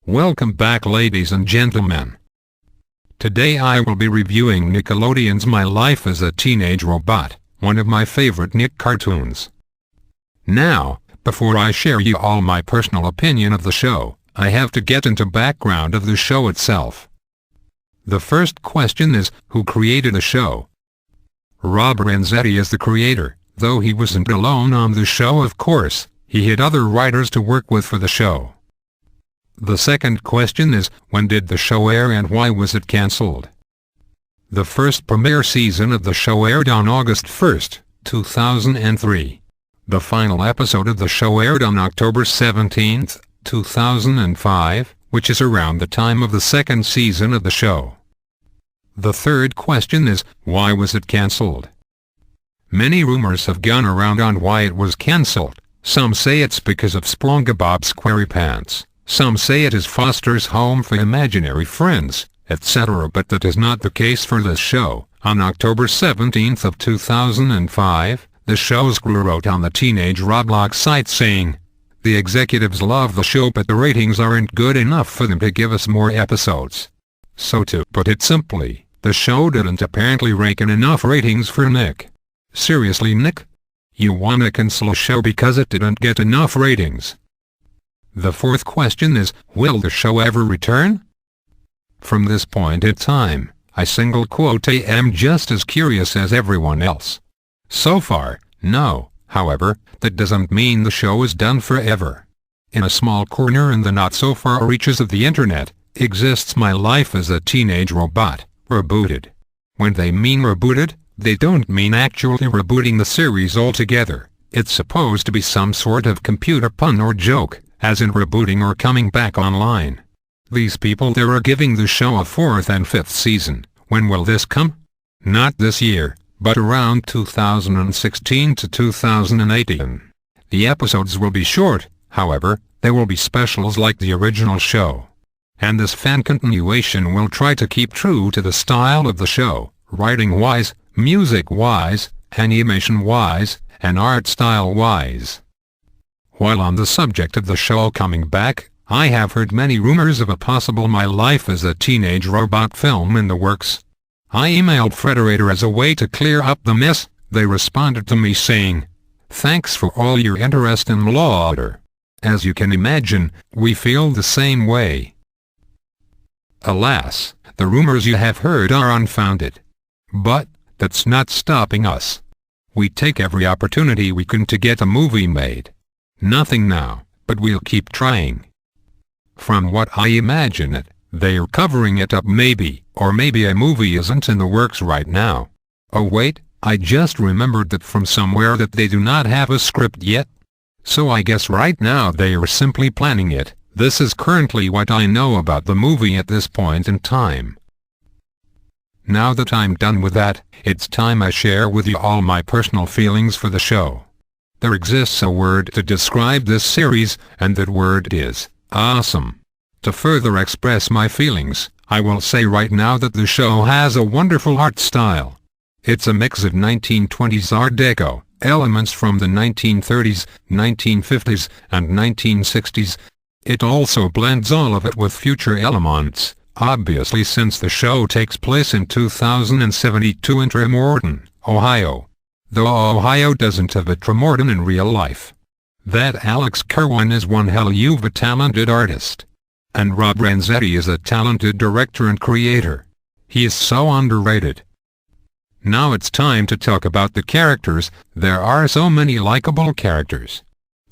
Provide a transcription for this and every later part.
Welcome back, ladies and gentlemen. Today I will be reviewing Nickelodeon's My Life as a Teenage Robot, one of my favorite Nick cartoons. Now, before I share you all my personal opinion of the show, I have to get into background of the show itself. The first question is, who created the show? Rob Renzetti is the creator, though he wasn't alone on the show, of course. He had other writers to work with for the show. The second question is, when did the show air and why was it cancelled? The first premiere season of the show aired on August 1, 2003. The final episode of the show aired on October 17, 2005, which is around the time of the second season of the show. The third question is, why was it cancelled? Many rumors have gone around on why it was cancelled. Some say it's because of SpongeBob SquarePants. Some say it is Foster's home for imaginary friends, etc. But that is not the case for this show. On October 17, 2005, the show's crew wrote on the Teenage Roblox site saying, "The executives love the show but the ratings aren't good enough for them to give us more episodes." So to put it simply, the show didn't apparently rake in enough ratings for Nick. Seriously, Nick? You wanna cancel a show because it didn't get enough ratings? The fourth question is, will the show ever return? From this point in time, I am just as curious as everyone else. So far, no. However, that doesn't mean the show is done forever. In a small corner in the not-so-far reaches of the internet, exists My Life as a Teenage Robot, rebooted. When they mean rebooted, they don't mean actually rebooting the series altogether. It's supposed to be some sort of computer pun or joke, as in rebooting or coming back online. These people there are giving the show a 4th and 5th season. When will this come? Not this year, but around 2016 to 2018. The episodes will be short, however, there will be specials like the original show. And this fan continuation will try to keep true to the style of the show, writing-wise, music-wise, animation-wise, and art style-wise. While on the subject of the show coming back, I have heard many rumors of a possible My Life as a Teenage Robot film in the works. I emailed Frederator as a way to clear up the mess. They responded to me saying, "Thanks for all your interest in MLaaTR. As you can imagine, we feel the same way." Alas, the rumors you have heard are unfounded. But that's not stopping us. We take every opportunity we can to get a movie made. Nothing now, but we'll keep trying. From what I imagine it, they're covering it up maybe, or maybe a movie isn't in the works right now. Oh wait, I just remembered that from somewhere that they do not have a script yet. So I guess right now they are simply planning it. This is currently what I know about the movie at this point in time. Now that I'm done with that, it's time I share with you all my personal feelings for the show. There exists a word to describe this series, and that word is awesome. To further express my feelings, I will say right now that the show has a wonderful art style. It's a mix of 1920s Art Deco, elements from the 1930s, 1950s, and 1960s. It also blends all of it with future elements, obviously since the show takes place in 2072 in Tremorton, Ohio. Though Ohio doesn't have a Tremorton in real life. That Alex Kerwin is one hell of a talented artist. And Rob Renzetti is a talented director and creator. He is so underrated. Now it's time to talk about the characters. There are so many likable characters.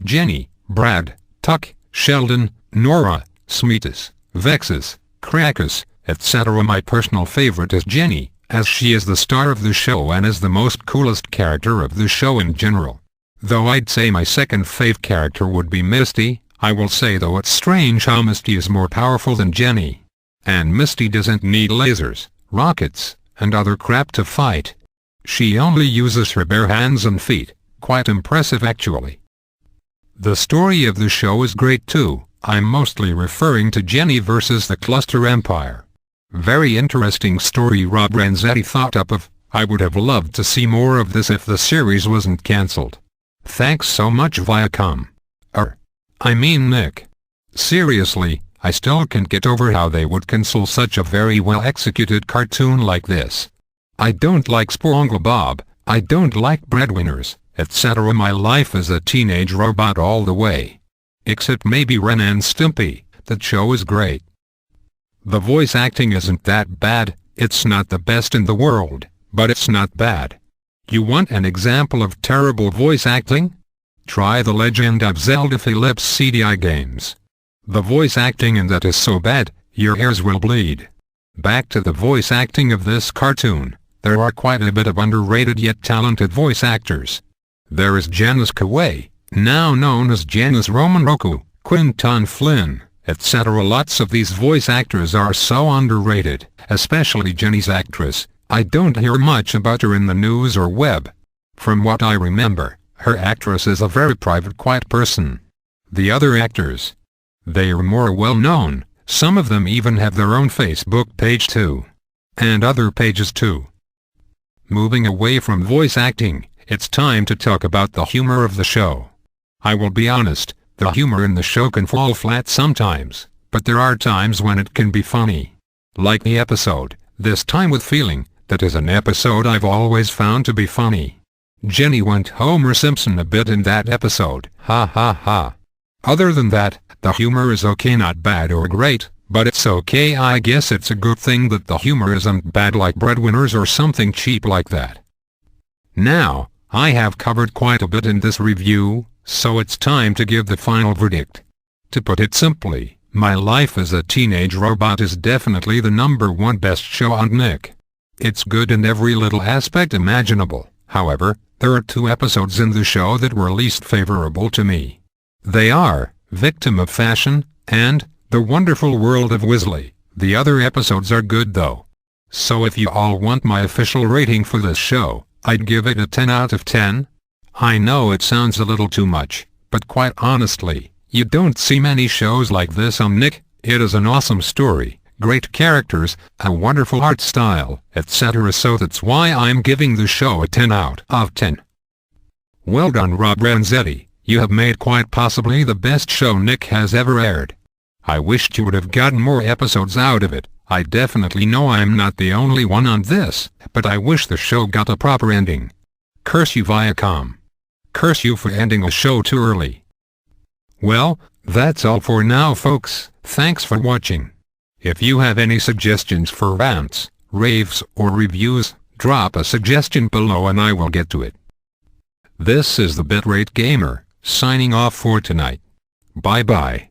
Jenny, Brad, Tuck, Sheldon, Nora, Smeetus, Vexus, Crackus, etc. My personal favorite is Jenny, as she is the star of the show and is the most coolest character of the show in general. Though I'd say my second fave character would be Misty. I will say though it's strange how Misty is more powerful than Jenny. And Misty doesn't need lasers, rockets, and other crap to fight. She only uses her bare hands and feet. Quite impressive actually. The story of the show is great too. I'm mostly referring to Jenny versus the Cluster Empire. Very interesting story Rob Renzetti thought up of. I would have loved to see more of this if the series wasn't cancelled. Thanks so much Viacom. I mean Nick. Seriously, I still can't get over how they would cancel such a very well executed cartoon like this. I don't like SpongeBob, I don't like Breadwinners, etc. My life is a teenage robot all the way. Except maybe Ren and Stimpy, that show is great. The voice acting isn't that bad, it's not the best in the world, but it's not bad. You want an example of terrible voice acting? Try The Legend of Zelda Philips CDI games. The voice acting in that is so bad, your ears will bleed. Back to the voice acting of this cartoon. There are quite a bit of underrated yet talented voice actors. There is Janice Kawaii, now known as Janice Romanoku, Quinton Flynn, etc. Lots of these voice actors are so underrated, especially Jenny's actress. I don't hear much about her in the news or web. From what I remember, her actress is a very private, quiet person. The other actors, they are more well known, some of them even have their own Facebook page too. And other pages too. Moving away from voice acting, it's time to talk about the humor of the show. I will be honest, the humor in the show can fall flat sometimes, but there are times when it can be funny. Like the episode, This Time with Feeling, that is an episode I've always found to be funny. Jenny went Homer Simpson a bit in that episode, ha ha ha. Other than that, the humor is okay, not bad or great, but it's okay. I guess it's a good thing that the humor isn't bad like Breadwinners or something cheap like that. Now, I have covered quite a bit in this review, so it's time to give the final verdict. To put it simply, My Life as a Teenage Robot is definitely the #1 best show on Nick. It's good in every little aspect imaginable. However, there are 2 episodes in the show that were least favorable to me. They are Victim of Fashion and The Wonderful World of Weasley. The other episodes are good though. So if you all want my official rating for this show, I'd give it a 10 out of 10. I know it sounds a little too much, but quite honestly, you don't see many shows like this on Nick. It is an awesome story, great characters, a wonderful art style, etc. So that's why I'm giving the show a 10 out of 10. Well done Rob Renzetti, you have made quite possibly the best show Nick has ever aired. I wished you would have gotten more episodes out of it. I definitely know I'm not the only one on this, but I wish the show got a proper ending. Curse you Viacom. Curse you for ending a show too early. Well, that's all for now folks, thanks for watching. If you have any suggestions for rants, raves or reviews, drop a suggestion below and I will get to it. This is the Bitrate Gamer, signing off for tonight. Bye bye.